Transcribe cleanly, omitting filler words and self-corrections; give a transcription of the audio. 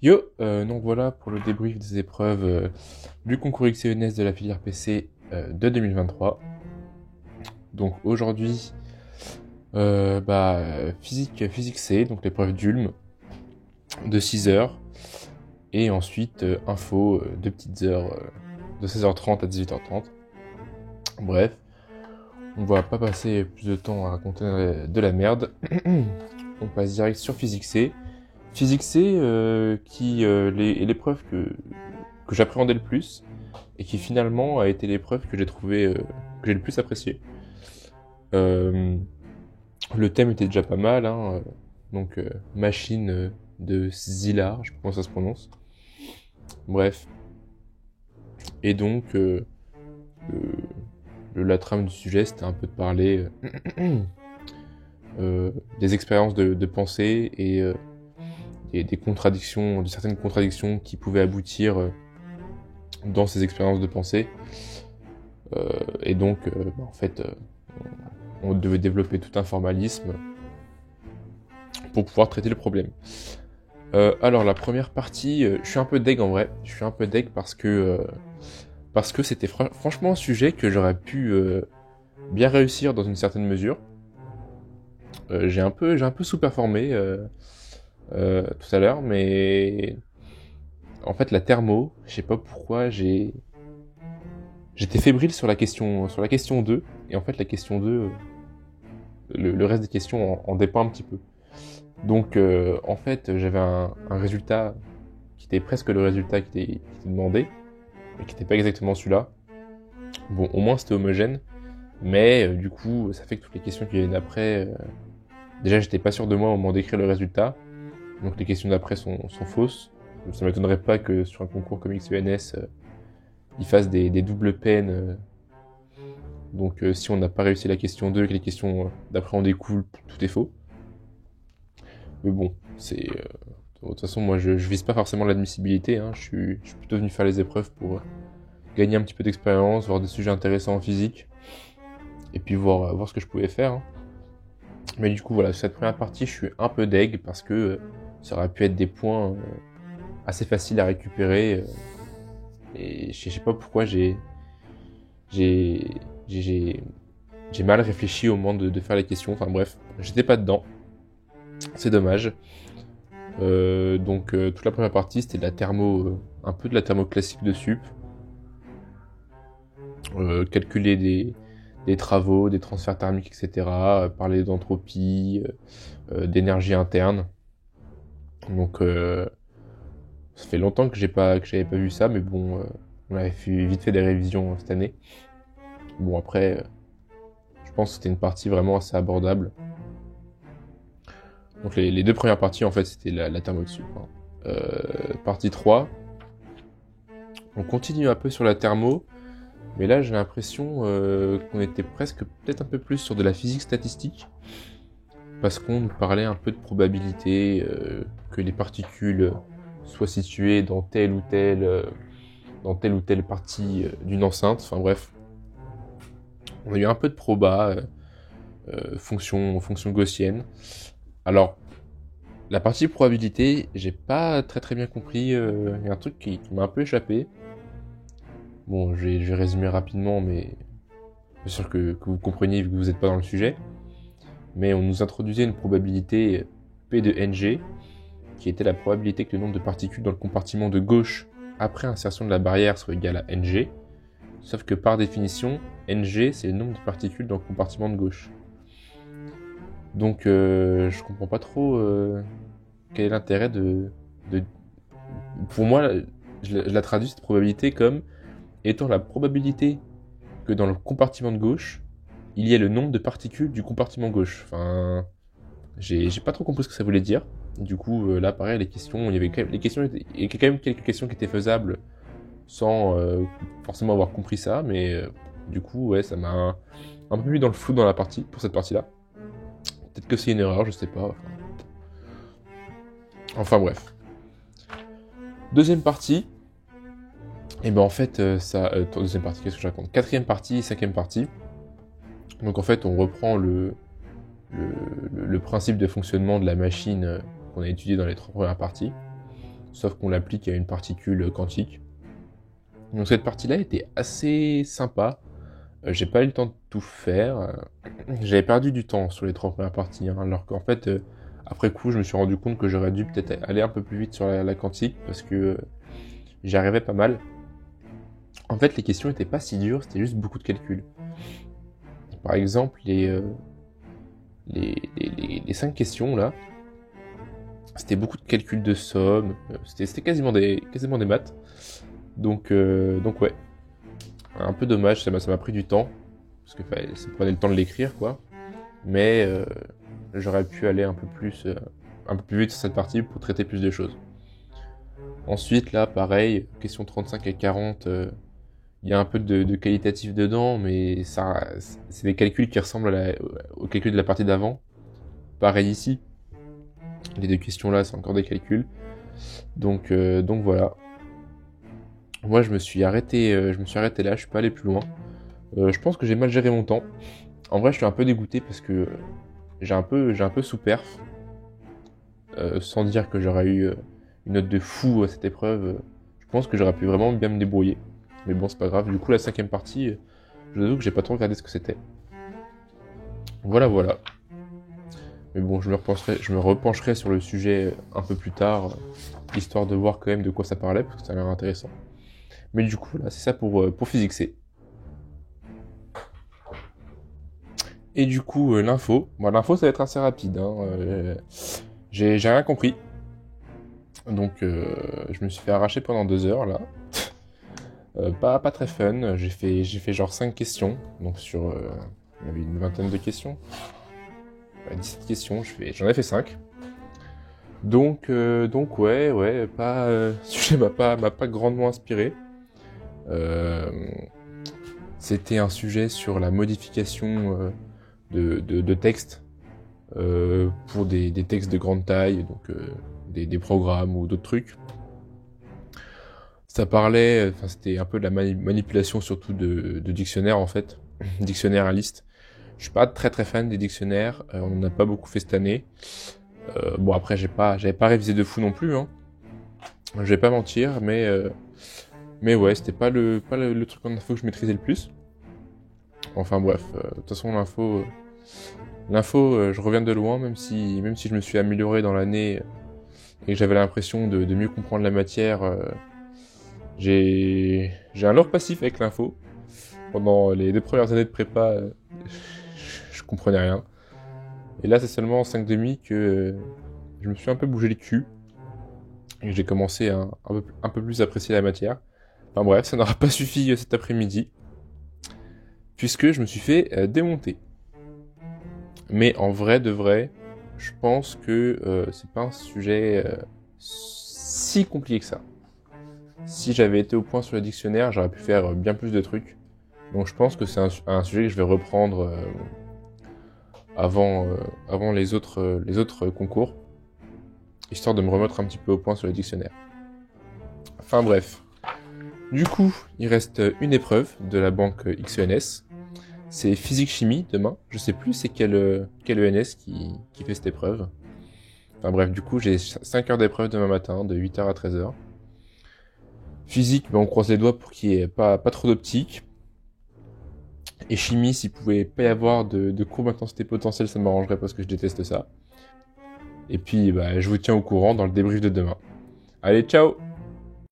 Yo, donc voilà pour le débrief des épreuves du concours XCNS de la filière PC de 2023. Donc aujourd'hui, physique C, donc l'épreuve d'Ulm de 6 heures, et ensuite info, 2 petites heures de 16h30 à 18h30. Bref, on va pas passer plus de temps à raconter de la merde. On passe direct sur physique C. Physique C, qui est l'épreuve que j'appréhendais le plus, et qui finalement a été l'épreuve que j'ai trouvé que j'ai le plus appréciée. Le thème était déjà pas mal, hein, donc machine de Szilard, je sais pas comment ça se prononce. Bref. Et donc, la trame du sujet, c'était un peu de parler des expériences de pensée et des contradictions, de certaines contradictions qui pouvaient aboutir dans ces expériences de pensée. Et donc, en fait, on devait développer tout un formalisme pour pouvoir traiter le problème. Alors, la première partie, je suis un peu deg en vrai. Je suis un peu deg parce que c'était franchement un sujet que j'aurais pu bien réussir dans une certaine mesure. J'ai un peu sous-performé tout à l'heure, mais en fait la thermo, je sais pas pourquoi j'étais fébrile sur la question 2, et en fait la question 2, le reste des questions en dépend un petit peu. Donc en fait j'avais un résultat qui était presque le résultat qui était demandé, mais qui n'était pas exactement celui-là. Bon, au moins c'était homogène, mais du coup ça fait que toutes les questions qui viennent après, déjà j'étais pas sûr de moi au moment d'écrire le résultat, donc les questions d'après sont fausses. Ça m'étonnerait pas que sur un concours comme XENS, ils fassent des doubles peines. Donc si on n'a pas réussi la question 2 et que les questions d'après en découlent, tout est faux. Mais bon, c'est... de toute façon, moi je vise pas forcément l'admissibilité, hein. Je suis plutôt venu faire les épreuves pour gagner un petit peu d'expérience, voir des sujets intéressants en physique, et puis voir ce que je pouvais faire, hein. Mais du coup, voilà, sur cette première partie, je suis un peu deg parce que ça aurait pu être des points assez faciles à récupérer. Et je sais pas pourquoi j'ai mal réfléchi au moment de faire les questions. Enfin bref, j'étais pas dedans. C'est dommage. Donc toute la première partie, c'était de la thermo, un peu de la thermo classique de sup. Calculer des travaux, des transferts thermiques, etc. Parler d'entropie, d'énergie interne. Donc ça fait longtemps que j'avais pas vu ça, mais bon, on avait vite fait des révisions cette année. Bon après, je pense que c'était une partie vraiment assez abordable. Donc les deux premières parties, en fait, c'était la thermo dessus, hein. Partie 3, on continue un peu sur la thermo, mais là j'ai l'impression qu'on était presque peut-être un peu plus sur de la physique statistique, parce qu'on nous parlait un peu de probabilité, que les particules soient situées dans telle ou telle partie d'une enceinte. Enfin bref, on a eu un peu de proba, fonction gaussienne. Alors, la partie probabilité, j'ai pas très bien compris. Il y a un truc qui m'a un peu échappé. Bon, je vais résumer rapidement, mais bien sûr que vous compreniez vu que vous n'êtes pas dans le sujet. Mais on nous introduisait une probabilité P de NG, qui était la probabilité que le nombre de particules dans le compartiment de gauche après insertion de la barrière soit égal à NG. Sauf que par définition, NG c'est le nombre de particules dans le compartiment de gauche. Donc je comprends pas trop quel est l'intérêt Pour moi, je la traduis cette probabilité comme étant la probabilité que dans le compartiment de gauche, il y ait le nombre de particules du compartiment gauche. Enfin, j'ai pas trop compris ce que ça voulait dire. Du coup, là, pareil, les questions, il y avait quand même quelques questions qui étaient faisables sans forcément avoir compris ça, mais du coup, ouais, ça m'a un peu mis dans le flou dans la partie, pour cette partie-là. Peut-être que c'est une erreur, je sais pas. Enfin bref. Deuxième partie. Et ben en fait, deuxième partie, qu'est-ce que je raconte ? Quatrième partie, cinquième partie. Donc en fait, on reprend le principe de fonctionnement de la machine qu'on a étudié dans les trois premières parties. sauf qu'on l'applique à une particule quantique. Donc cette partie-là était assez sympa. J'ai pas eu le temps de tout faire. J'avais perdu du temps sur les 3 premières parties, hein, alors qu'en fait, après coup, je me suis rendu compte que j'aurais dû peut-être aller un peu plus vite sur la quantique, parce que j'y arrivais pas mal. En fait, les questions étaient pas si dures, c'était juste beaucoup de calculs. Par exemple, les 5 questions, là, c'était beaucoup de calculs de somme, c'était quasiment des maths. Donc ouais, un peu dommage, ça m'a pris du temps, parce que ça prenait le temps de l'écrire, quoi. Mais j'aurais pu aller un peu plus vite sur cette partie pour traiter plus de choses. Ensuite, là, pareil, question 35 et 40, il y a un peu de qualitatif dedans, mais c'est des calculs qui ressemblent aux calculs de la partie d'avant. Pareil ici, les 2 questions là, c'est encore des calculs. Donc voilà. Moi, je me suis arrêté là, je suis pas allé plus loin. Je pense que j'ai mal géré mon temps. En vrai, je suis un peu dégoûté parce que j'ai un peu sous-perf. Sans dire que j'aurais eu une note de fou à cette épreuve. Je pense que j'aurais pu vraiment bien me débrouiller. Mais bon, c'est pas grave. Du coup, la 5e partie, je vous avoue que j'ai pas trop regardé ce que c'était. Voilà. Mais bon, je me repencherai sur le sujet un peu plus tard, histoire de voir quand même de quoi ça parlait, parce que ça a l'air intéressant. Mais du coup, là, c'est ça pour Physique C. Et du coup, l'info. Bon, l'info, ça va être assez rapide. Hein. J'ai rien compris. Donc, je me suis fait arracher pendant 2 heures, là. Pas très fun. J'ai fait genre 5 questions. Donc, il y avait une vingtaine de questions. 17 questions, j'en ai fait 5. Donc ouais, sujet m'a pas grandement inspiré. C'était un sujet sur la modification de textes pour des textes de grande taille, donc des programmes ou d'autres trucs. Ça parlait, c'était un peu de la manipulation surtout de dictionnaires en fait, dictionnaires à liste. Je suis pas très fan des dictionnaires, on en a pas beaucoup fait cette année. Bon après j'avais pas révisé de fou non plus, hein. Je vais pas mentir, mais ouais, c'était pas le truc en info que je maîtrisais le plus. Enfin bref, de toute façon l'info, je reviens de loin, même si je me suis amélioré dans l'année et que j'avais l'impression de mieux comprendre la matière. J'ai un lourd passif avec l'info. Pendant les 2 premières années de prépa, je comprenais rien. Et là, c'est seulement en 5,5 que je me suis un peu bougé le cul. Et que j'ai commencé à un peu plus apprécier la matière. Enfin bref, ça n'aura pas suffi cet après-midi. Puisque je me suis fait démonter. Mais en vrai de vrai, je pense que c'est pas un sujet si compliqué que ça. Si j'avais été au point sur le dictionnaire, j'aurais pu faire bien plus de trucs. Donc je pense que c'est un sujet que je vais reprendre avant les autres concours, histoire de me remettre un petit peu au point sur le dictionnaire. Enfin bref. Du coup, il reste une épreuve de la banque XENS. C'est physique-chimie demain. Je sais plus c'est quel ENS qui fait cette épreuve. Enfin bref, du coup, j'ai 5 heures d'épreuve demain matin, de 8h à 13h. Physique, on croise les doigts pour qu'il n'y ait pas trop d'optique. Et chimie, s'il pouvait pas y avoir de courbe d'intensité potentielle, ça m'arrangerait parce que je déteste ça. Et puis, je vous tiens au courant dans le débrief de demain. Allez, ciao!